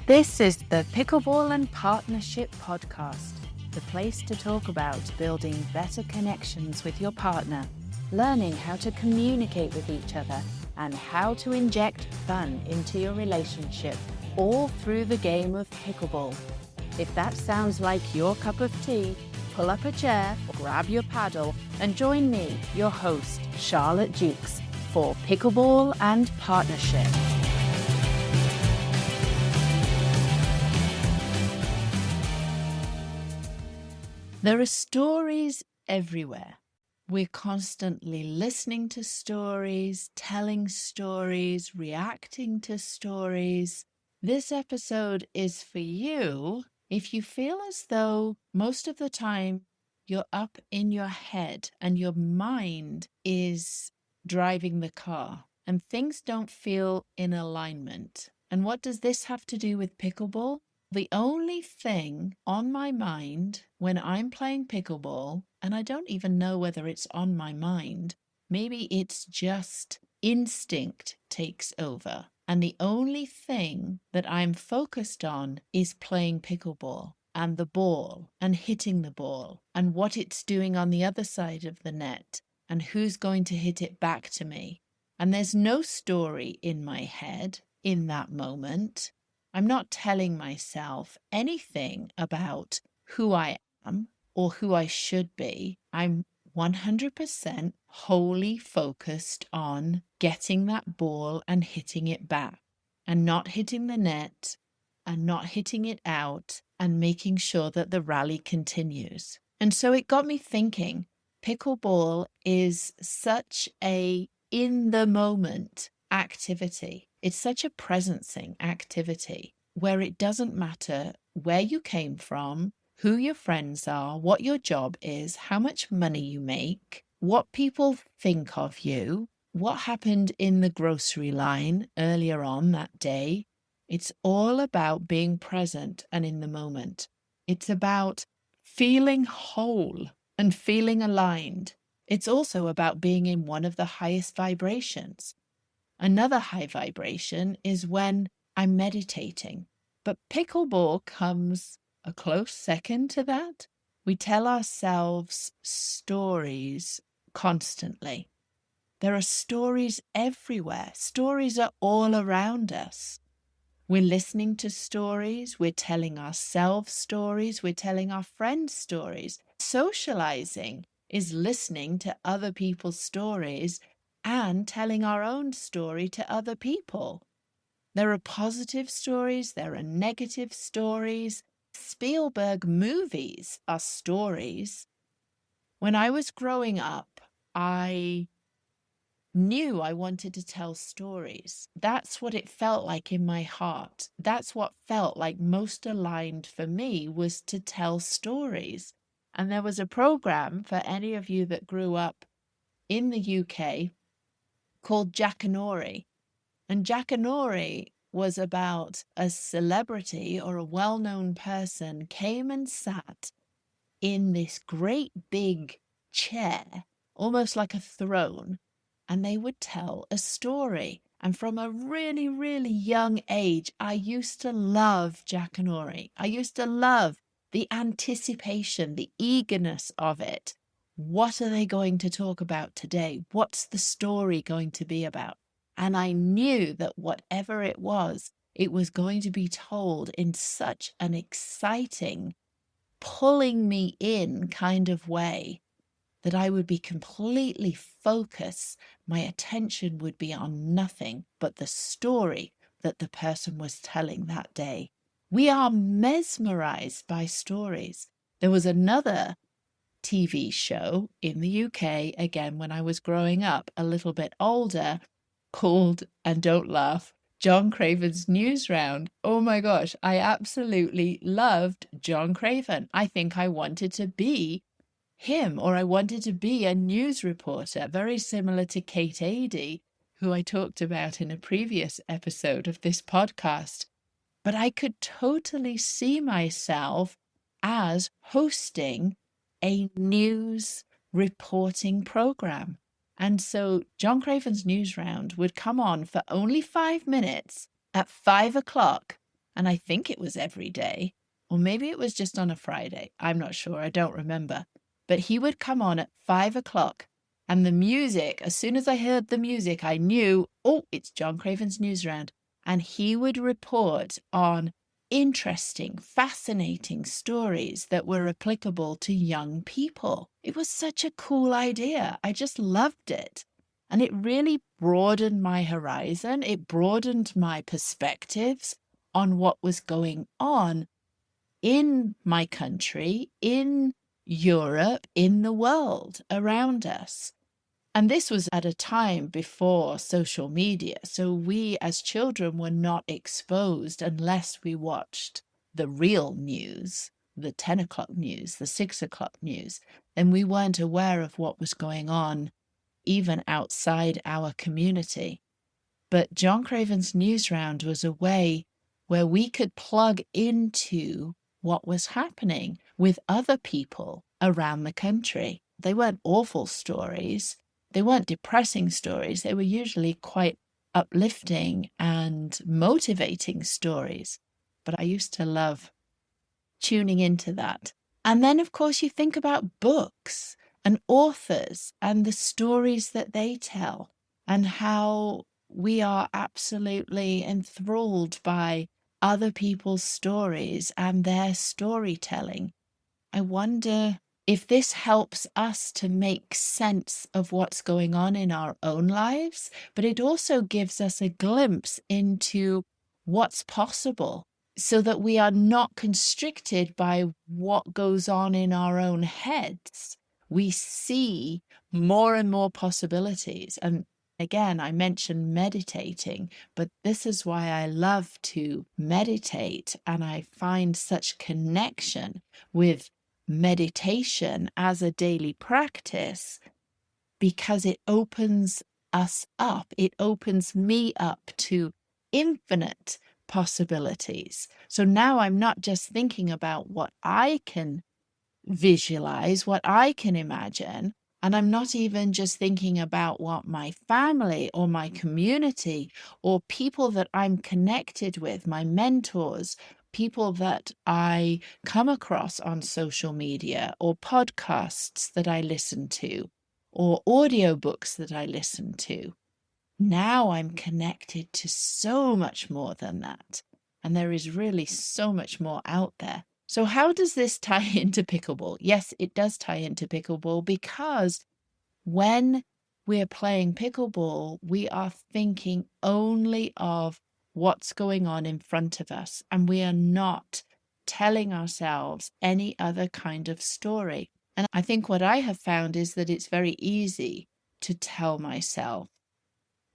This is the Pickleball and Partnership Podcast, the place to talk about building better connections with your partner, learning how to communicate with each other, and how to inject fun into your relationship, all through the game of pickleball. If that sounds like your cup of tea, pull up a chair, grab your paddle, and join me, your host, Charlotte Jukes, for Pickleball and Partnership. There are stories everywhere. We're constantly listening to stories, telling stories, reacting to stories. This episode is for you if you feel as though most of the time you're up in your head and your mind is driving the car and things don't feel in alignment. And what does this have to do with pickleball? The only thing on my mind when I'm playing pickleball, and I don't even know whether it's on my mind, maybe it's just instinct takes over. And the only thing that I'm focused on is playing pickleball and the ball and hitting the ball and what it's doing on the other side of the net and who's going to hit it back to me. And there's no story in my head in that moment. I'm not telling myself anything about who I am or who I should be. I'm 100% wholly focused on getting that ball and hitting it back and not hitting the net and not hitting it out and making sure that the rally continues. And so it got me thinking, pickleball is such a in the moment activity. It's such a presencing activity where it doesn't matter where you came from, who your friends are, what your job is, how much money you make, what people think of you, what happened in the grocery line earlier on that day. It's all about being present and in the moment. It's about feeling whole and feeling aligned. It's also about being in one of the highest vibrations. Another high vibration is when I'm meditating. But pickleball comes a close second to that. We tell ourselves stories constantly. There are stories everywhere. Stories are all around us. We're listening to stories. We're telling ourselves stories. We're telling our friends stories. Socializing is listening to other people's stories and telling our own story to other people. There are positive stories, there are negative stories. Spielberg movies are stories. When I was growing up, I knew I wanted to tell stories. That's what it felt like in my heart. That's what felt like most aligned for me, was to tell stories. And there was a program for any of you that grew up in the UK called Jackanory. And Jackanory was about a celebrity or a well-known person came and sat in this great big chair, almost like a throne, and they would tell a story. And from a really, really young age, I used to love Jackanory. I used to love the anticipation, the eagerness of it. What are they going to talk about today? What's the story going to be about? And I knew that whatever it was going to be told in such an exciting, pulling me in kind of way that I would be completely focused. My attention would be on nothing but the story that the person was telling that day. We are mesmerized by stories. There was another TV show in the UK, again, when I was growing up, a little bit older, called, and don't laugh, John Craven's News Round. Oh my gosh, I absolutely loved John Craven. I think I wanted to be him, or I wanted to be a news reporter, very similar to Kate Adie, who I talked about in a previous episode of this podcast. But I could totally see myself as hosting a news reporting program. And so John Craven's News Round would come on for only 5 minutes at 5 o'clock And I think it was every day, or maybe it was just on a Friday. I'm not sure. I don't remember. But he would come on at 5 o'clock. And the music, as soon as I heard the music, I knew, oh, it's John Craven's Newsround. And he would report on interesting, fascinating stories that were applicable to young people. It was such a cool idea. I just loved it. And it really broadened my horizon. It broadened my perspectives on what was going on in my country, in Europe, in the world around us. And this was at a time before social media. So we as children were not exposed unless we watched the real news, the 10 o'clock news, the 6 o'clock news. And we weren't aware of what was going on even outside our community. But John Craven's Newsround was a way where we could plug into what was happening with other people around the country. They weren't awful stories. They weren't depressing stories. They were usually quite uplifting and motivating stories. But I used to love tuning into that. And then, of course, you think about books and authors and the stories that they tell and how we are absolutely enthralled by other people's stories and their storytelling. I wonder if this helps us to make sense of what's going on in our own lives, but it also gives us a glimpse into what's possible so that we are not constricted by what goes on in our own heads. We see more and more possibilities. And again, I mentioned meditating, but this is why I love to meditate, and I find such connection with meditation as a daily practice because it opens us up. It opens me up to infinite possibilities. So now I'm not just thinking about what I can visualize, what I can imagine. And I'm not even just thinking about what my family or my community or people that I'm connected with, my mentors, people that I come across on social media or podcasts that I listen to or audiobooks that I listen to. Now I'm connected to so much more than that. And there is really so much more out there. So how does this tie into pickleball? Yes, it does tie into pickleball because when we're playing pickleball, we are thinking only of what's going on in front of us, and we are not telling ourselves any other kind of story. And I think what I have found is that it's very easy to tell myself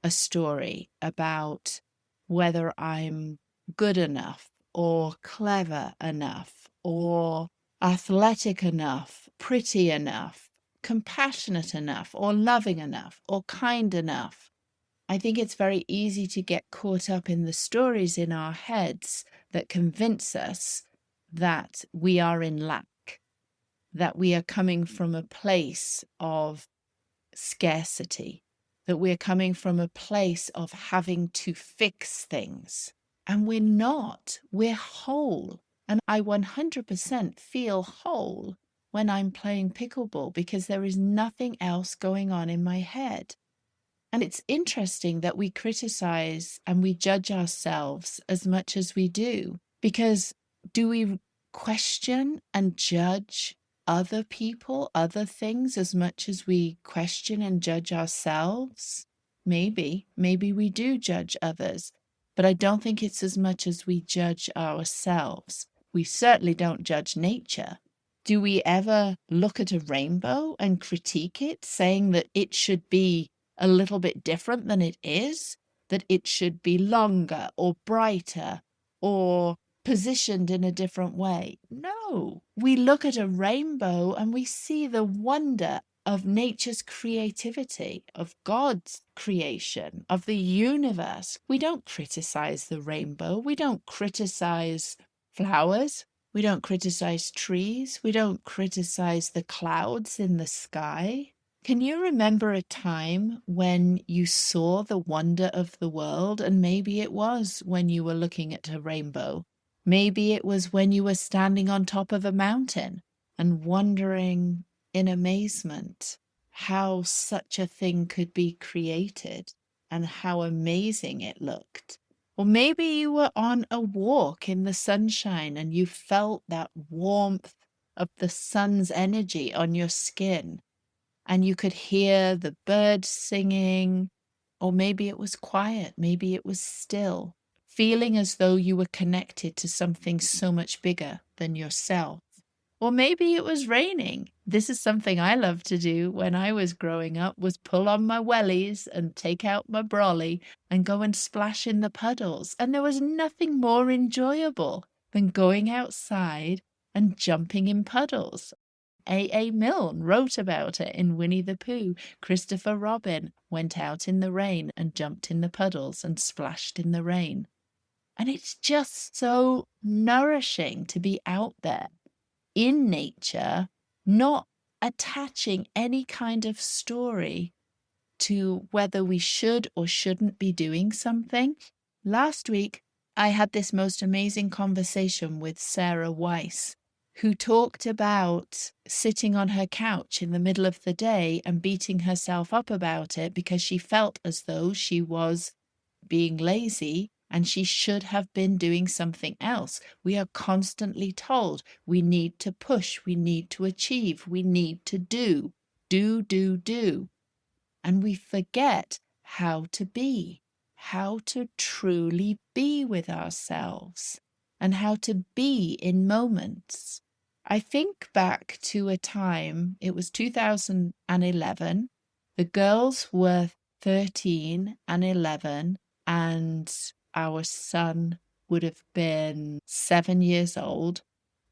a story about whether I'm good enough or clever enough or athletic enough, pretty enough, compassionate enough, or loving enough, or kind enough. I think it's very easy to get caught up in the stories in our heads that convince us that we are in lack, that we are coming from a place of scarcity, that we're coming from a place of having to fix things. And we're not, we're whole. And I 100% feel whole when I'm playing pickleball because there is nothing else going on in my head. And it's interesting that we criticize and we judge ourselves as much as we do, because do we question and judge other people, other things as much as we question and judge ourselves? Maybe we do judge others, but I don't think it's as much as we judge ourselves. We certainly don't judge nature. Do we ever look at a rainbow and critique it, saying that it should be a little bit different than it is, that it should be longer or brighter or positioned in a different way? No, we look at a rainbow and we see the wonder of nature's creativity, of God's creation, of the universe. We don't criticize the rainbow. We don't criticize flowers. We don't criticize trees. We don't criticize the clouds in the sky. Can you remember a time when you saw the wonder of the world? And maybe it was when you were looking at a rainbow. Maybe it was when you were standing on top of a mountain and wondering in amazement how such a thing could be created and how amazing it looked. Or maybe you were on a walk in the sunshine and you felt that warmth of the sun's energy on your skin, and you could hear the birds singing, or maybe it was quiet, maybe it was still, feeling as though you were connected to something so much bigger than yourself. Or maybe it was raining. This is something I loved to do when I was growing up, was pull on my wellies and take out my brolly and go and splash in the puddles. And there was nothing more enjoyable than going outside and jumping in puddles. A. Milne wrote about it in Winnie the Pooh. Christopher Robin went out in the rain and jumped in the puddles and splashed in the rain. And it's just so nourishing to be out there in nature, not attaching any kind of story to whether we should or shouldn't be doing something. Last week, I had this most amazing conversation with Sarah Weiss, who talked about sitting on her couch in the middle of the day and beating herself up about it because she felt as though she was being lazy and she should have been doing something else. We are constantly told we need to push, we need to achieve, we need to do. And we forget how to be, how to truly be with ourselves, and how to be in moments. I think back to a time, it was 2011. The girls were 13 and 11, and our son would have been 7 years old.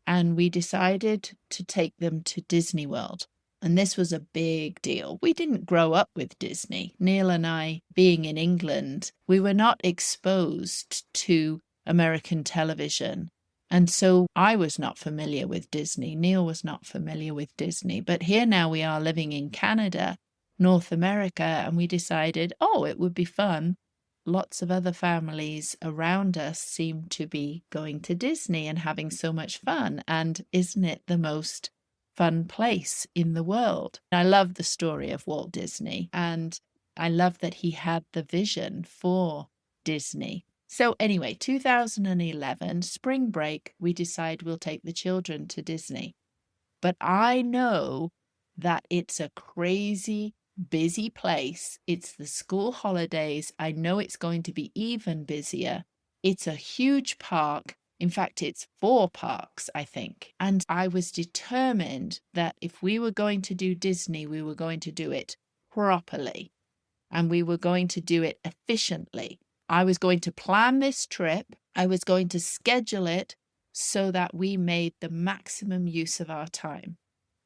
And we decided to take them to Disney World. And this was a big deal. We didn't grow up with Disney. Neil and I, being in England, we were not exposed to American television. And so I was not familiar with Disney. Neil was not familiar with Disney. But here now we are living in Canada, North America, and we decided, oh, it would be fun. Lots of other families around us seem to be going to Disney and having so much fun. And isn't it the most fun place in the world? I love the story of Walt Disney, and I love that he had the vision for Disney. So anyway, 2011, spring break, we decide we'll take the children to Disney. But I know that it's a crazy, busy place. It's the school holidays. I know it's going to be even busier. It's a huge park. In fact, it's 4 parks, I think. And I was determined that if we were going to do Disney, we were going to do it properly and we were going to do it efficiently. I was going to plan this trip. I was going to schedule it so that we made the maximum use of our time.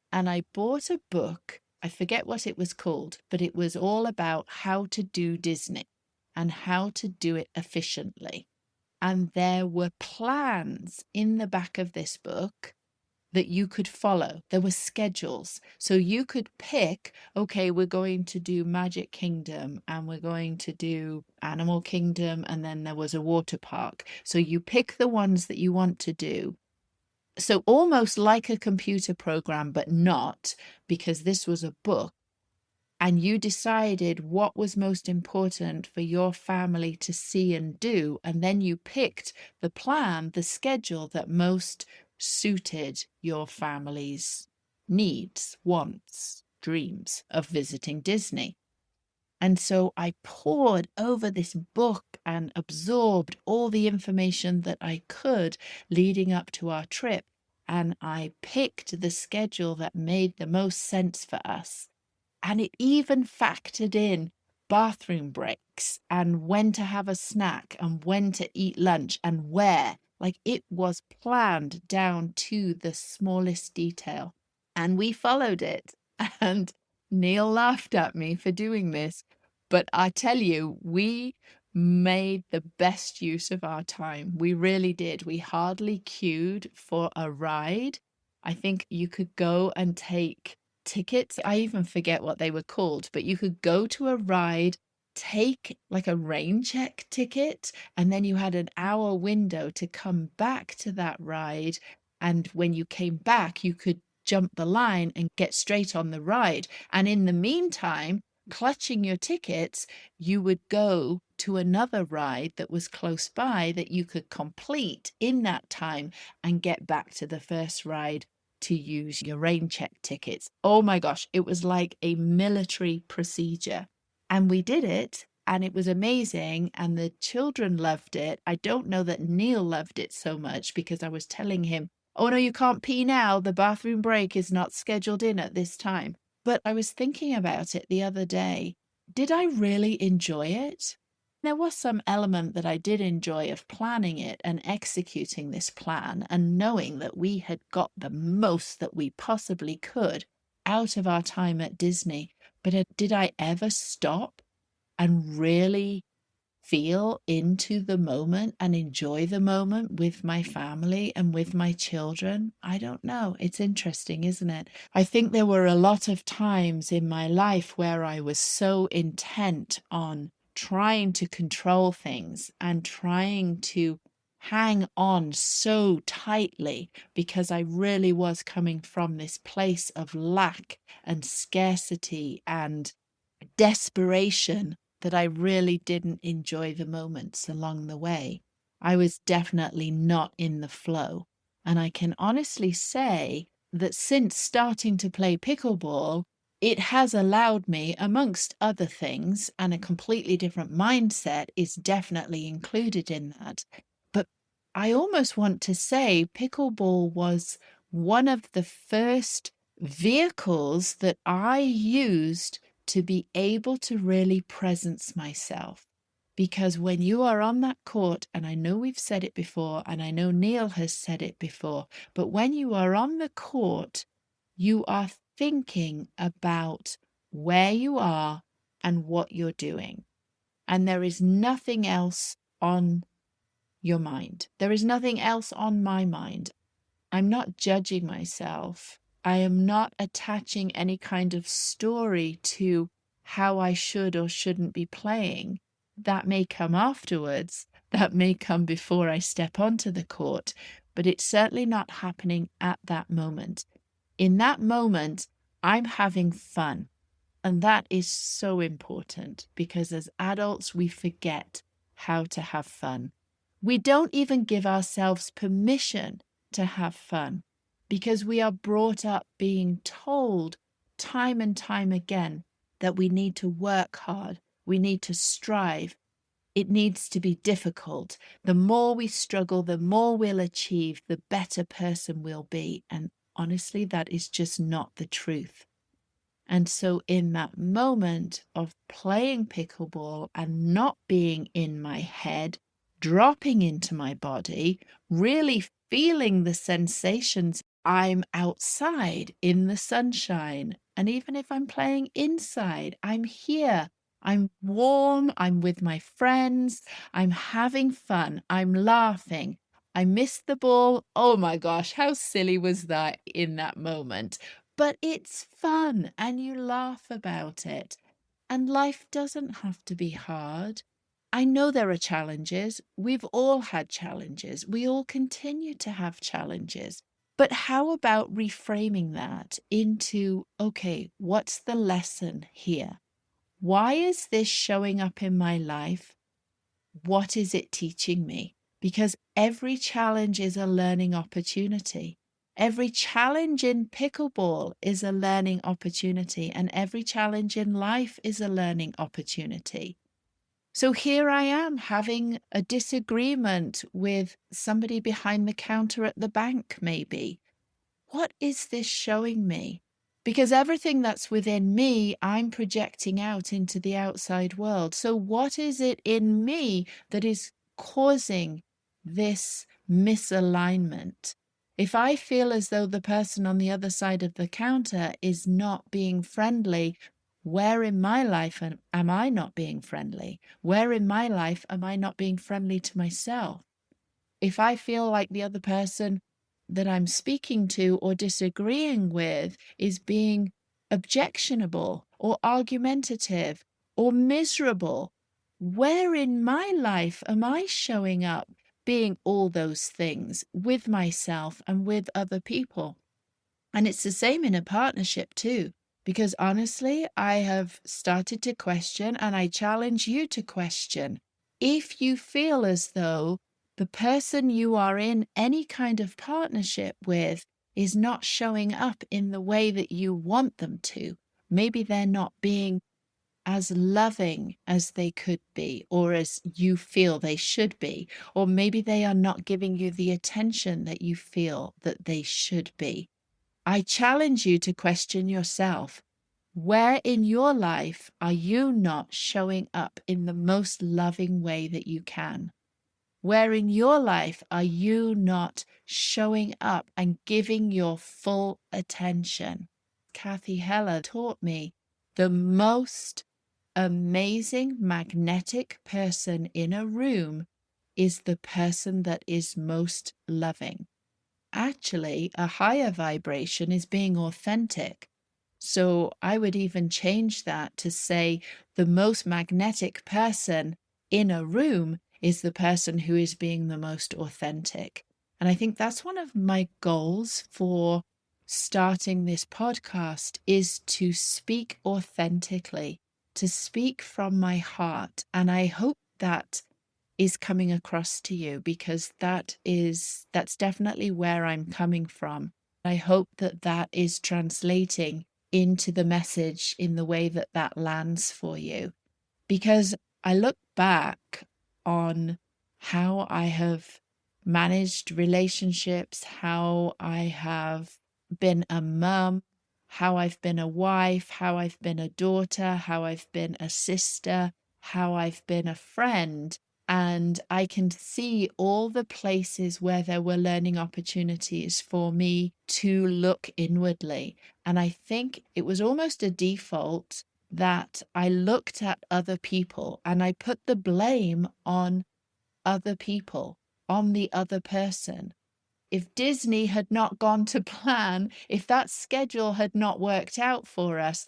And I bought a book. I forget what it was called, but it was all about how to do Disney and how to do it efficiently. And there were plans in the back of this book that you could follow. There were schedules. So you could pick, okay, we're going to do Magic Kingdom and we're going to do Animal Kingdom, and then there was a water park. So you pick the ones that you want to do. So almost like a computer program, but not, because this was a book. And you decided what was most important for your family to see and do. And then you picked the plan, the schedule that most suited your family's needs, wants, dreams of visiting Disney. And so I pored over this book and absorbed all the information that I could leading up to our trip. And I picked the schedule that made the most sense for us. And it even factored in bathroom breaks and when to have a snack and when to eat lunch and where. Like, it was planned down to the smallest detail. And we followed it. And Neil laughed at me for doing this. But I tell you, we made the best use of our time. We really did. We hardly queued for a ride. I think you could go and take tickets. I even forget what they were called, but you could go to a ride take like a rain check ticket, and then you had an hour window to come back to that ride. And when you came back, you could jump the line and get straight on the ride. And in the meantime, clutching your tickets, you would go to another ride that was close by that you could complete in that time and get back to the first ride to use your rain check tickets. Oh my gosh, it was like a military procedure. And we did it, and it was amazing, and the children loved it. I don't know that Neil loved it so much because I was telling him, oh no, you can't pee now. The bathroom break is not scheduled in at this time. But I was thinking about it the other day. Did I really enjoy it? There was some element that I did enjoy of planning it and executing this plan and knowing that we had got the most that we possibly could out of our time at Disney. But did I ever stop and really feel into the moment and enjoy the moment with my family and with my children? I don't know. It's interesting, isn't it? I think there were a lot of times in my life where I was so intent on trying to control things and trying to hang on so tightly because I really was coming from this place of lack and scarcity and desperation that I really didn't enjoy the moments along the way. I was definitely not in the flow. And I can honestly say that since starting to play pickleball, it has allowed me, amongst other things, and a completely different mindset is definitely included in that. But I almost want to say pickleball was one of the first vehicles that I used to be able to really presence myself. Because when you are on that court, and I know we've said it before, and I know Neil has said it before, but when you are on the court, you are thinking about where you are and what you're doing. And there is nothing else on your mind. There is nothing else on my mind. I'm not judging myself. I am not attaching any kind of story to how I should or shouldn't be playing. That may come afterwards. That may come before I step onto the court, but it's certainly not happening at that moment. In that moment, I'm having fun. And that is so important because as adults, we forget how to have fun. We don't even give ourselves permission to have fun because we are brought up being told time and time again that we need to work hard, we need to strive, it needs to be difficult. The more we struggle, the more we'll achieve, the better person we'll be. And honestly, that is just not the truth. And so in that moment of playing pickleball and not being in my head, dropping into my body, really feeling the sensations, I'm outside in the sunshine. And even if I'm playing inside, I'm here. I'm warm. I'm with my friends. I'm having fun. I'm laughing. I missed the ball. Oh my gosh, how silly was that in that moment? But it's fun and you laugh about it. And life doesn't have to be hard. I know there are challenges. We've all had challenges. We all continue to have challenges. But how about reframing that into, okay, what's the lesson here? Why is this showing up in my life? What is it teaching me? Because every challenge is a learning opportunity. Every challenge in pickleball is a learning opportunity, and every challenge in life is a learning opportunity. So here I am having a disagreement with somebody behind the counter at the bank, maybe. What is this showing me? Because everything that's within me, I'm projecting out into the outside world. So what is it in me that is causing this misalignment? If I feel as though the person on the other side of the counter is not being friendly, where in my life am I not being friendly? Where in my life am I not being friendly to myself? If I feel like the other person that I'm speaking to or disagreeing with is being objectionable or argumentative or miserable? Where in my life am I showing up being all those things with myself and with other people? And it's the same in a partnership too, because honestly, I have started to question, and I challenge you to question, if you feel as though the person you are in any kind of partnership with is not showing up in the way that you want them to. Maybe they're not being as loving as they could be, or as you feel they should be, or maybe they are not giving you the attention that you feel that they should be. I challenge you to question yourself. Where in your life are you not showing up in the most loving way that you can? Where in your life are you not showing up and giving your full attention? Kathy Heller taught me the most amazing magnetic person in a room is the person that is most loving. Actually, a higher vibration is being authentic. So I would even change that to say the most magnetic person in a room is the person who is being the most authentic. And I think that's one of my goals for starting this podcast, is to speak authentically, to speak from my heart. And I hope that is coming across to you, because that's definitely where I'm coming from. I hope that that is translating into the message in the way that that lands for you, because I look back on how I have managed relationships, how I have been a mum, how I've been a wife, how I've been a daughter, how I've been a sister, how I've been a friend. And I can see all the places where there were learning opportunities for me to look inwardly. And I think it was almost a default that I looked at other people and I put the blame on other people, on the other person. If Disney had not gone to plan, if that schedule had not worked out for us,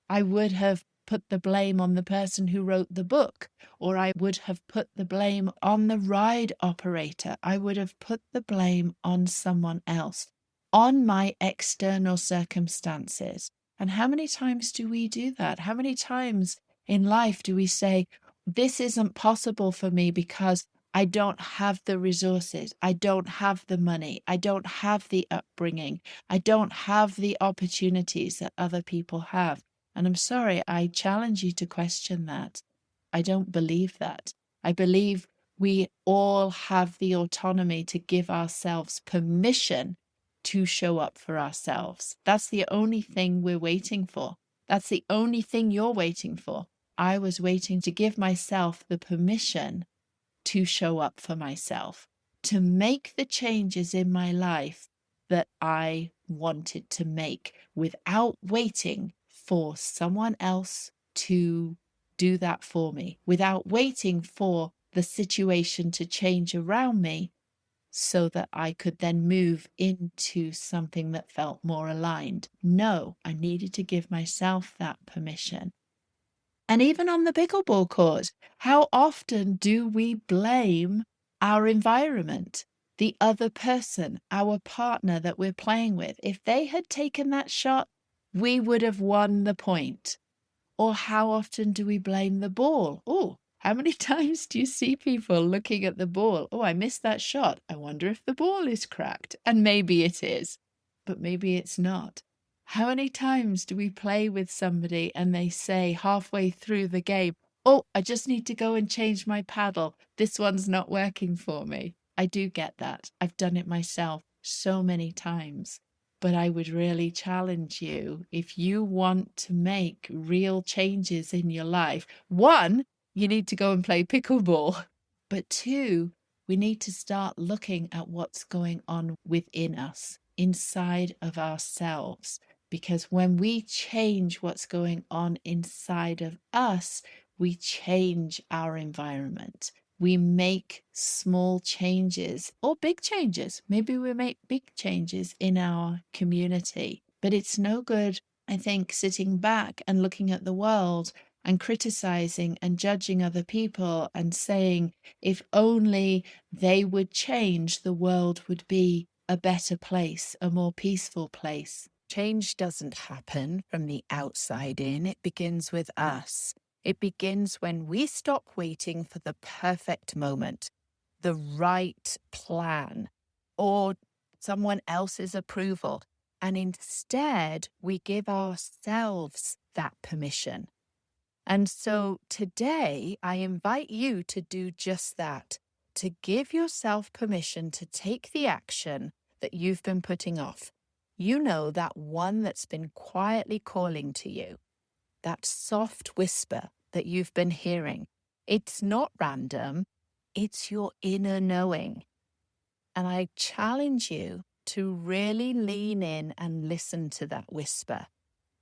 I would have put the blame on the person who wrote the book, or I would have put the blame on the ride operator. I would have put the blame on someone else, on my external circumstances. And how many times do we do that? How many times in life do we say, this isn't possible for me because I don't have the resources, I don't have the money, I don't have the upbringing, I don't have the opportunities that other people have? And I'm sorry, I challenge you to question that. I don't believe that. I believe we all have the autonomy to give ourselves permission to show up for ourselves. That's the only thing we're waiting for. That's the only thing you're waiting for. I was waiting to give myself the permission to show up for myself, to make the changes in my life that I wanted to make without waiting for someone else to do that for me, without waiting for the situation to change around me so that I could then move into something that felt more aligned. No, I needed to give myself that permission. And even on the pickleball court, how often do we blame our environment, the other person, our partner that we're playing with? If they had taken that shot, we would have won the point. Or how often do we blame the ball? Oh, how many times do you see people looking at the ball? Oh, I missed that shot. I wonder if the ball is cracked. And maybe it is, but maybe it's not. How many times do we play with somebody and they say halfway through the game, oh, I just need to go and change my paddle. This one's not working for me. I do get that. I've done it myself so many times. But I would really challenge you, if you want to make real changes in your life, one, you need to go and play pickleball. But two, we need to start looking at what's going on within us, inside of ourselves. Because when we change what's going on inside of us, we change our environment. We make small changes or big changes. Maybe we make big changes in our community, but it's no good, I think, sitting back and looking at the world and criticizing and judging other people and saying, if only they would change, the world would be a better place, a more peaceful place. Change doesn't happen from the outside in. It begins with us. It begins when we stop waiting for the perfect moment, the right plan, or someone else's approval. And instead, we give ourselves that permission. And so today, I invite you to do just that, to give yourself permission to take the action that you've been putting off. You know, that one that's been quietly calling to you, that soft whisper that you've been hearing. It's not random, it's your inner knowing. And I challenge you to really lean in and listen to that whisper.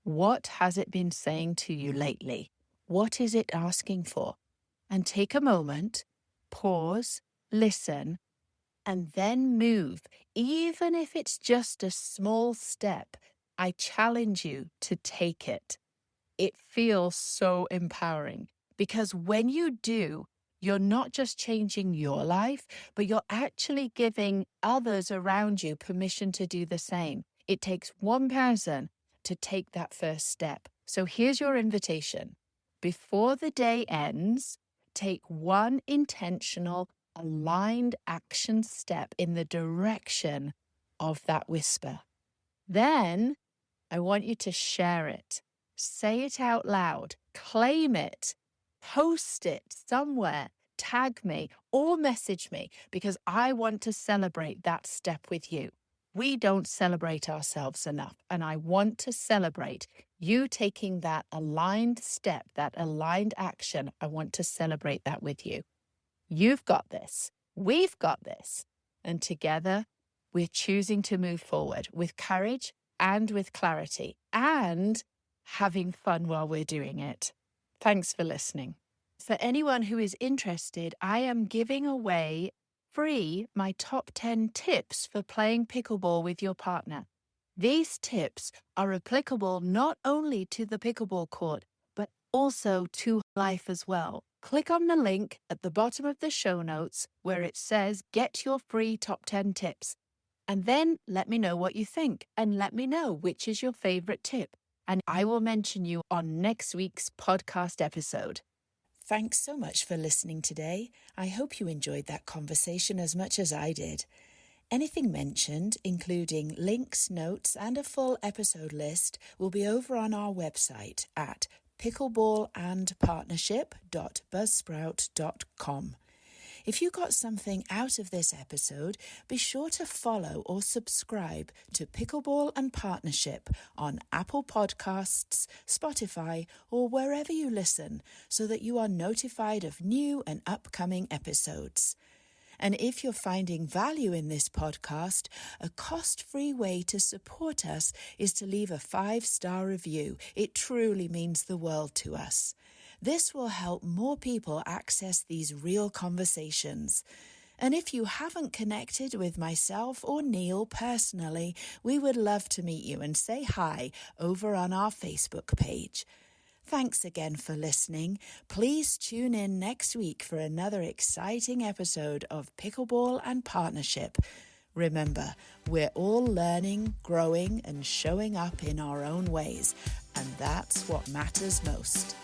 What has it been saying to you lately? What is it asking for? And take a moment, pause, listen, and then move. Even if it's just a small step, I challenge you to take it. It feels so empowering because when you do, you're not just changing your life, but you're actually giving others around you permission to do the same. It takes one person to take that first step. So here's your invitation. Before the day ends, take one intentional, aligned action step in the direction of that whisper. Then I want you to share it. Say it out loud. Claim it. Post it somewhere. Tag me or message me because I want to celebrate that step with you. We don't celebrate ourselves enough, and I want to celebrate you taking that aligned step, that aligned action. I want to celebrate that with you. You've got this. We've got this. And together, we're choosing to move forward with courage and with clarity and having fun while we're doing it. Thanks for listening. For anyone who is interested, I am giving away free my top 10 tips for playing pickleball with your partner. These tips are applicable not only to the pickleball court, but also to life as well. Click on the link at the bottom of the show notes where it says get your free top 10 tips. And then let me know what you think and let me know which is your favorite tip. And I will mention you on next week's podcast episode. Thanks so much for listening today. I hope you enjoyed that conversation as much as I did. Anything mentioned, including links, notes, and a full episode list, will be over on our website at pickleballandpartnership.buzzsprout.com. If you got something out of this episode, be sure to follow or subscribe to Pickleball and Partnership on Apple Podcasts, Spotify, or wherever you listen so that you are notified of new and upcoming episodes. And if you're finding value in this podcast, a cost-free way to support us is to leave a 5-star review. It truly means the world to us. This will help more people access these real conversations. And if you haven't connected with myself or Neil personally, we would love to meet you and say hi over on our Facebook page. Thanks again for listening. Please tune in next week for another exciting episode of Pickleball and Partnership. Remember, we're all learning, growing, and showing up in our own ways, and that's what matters most.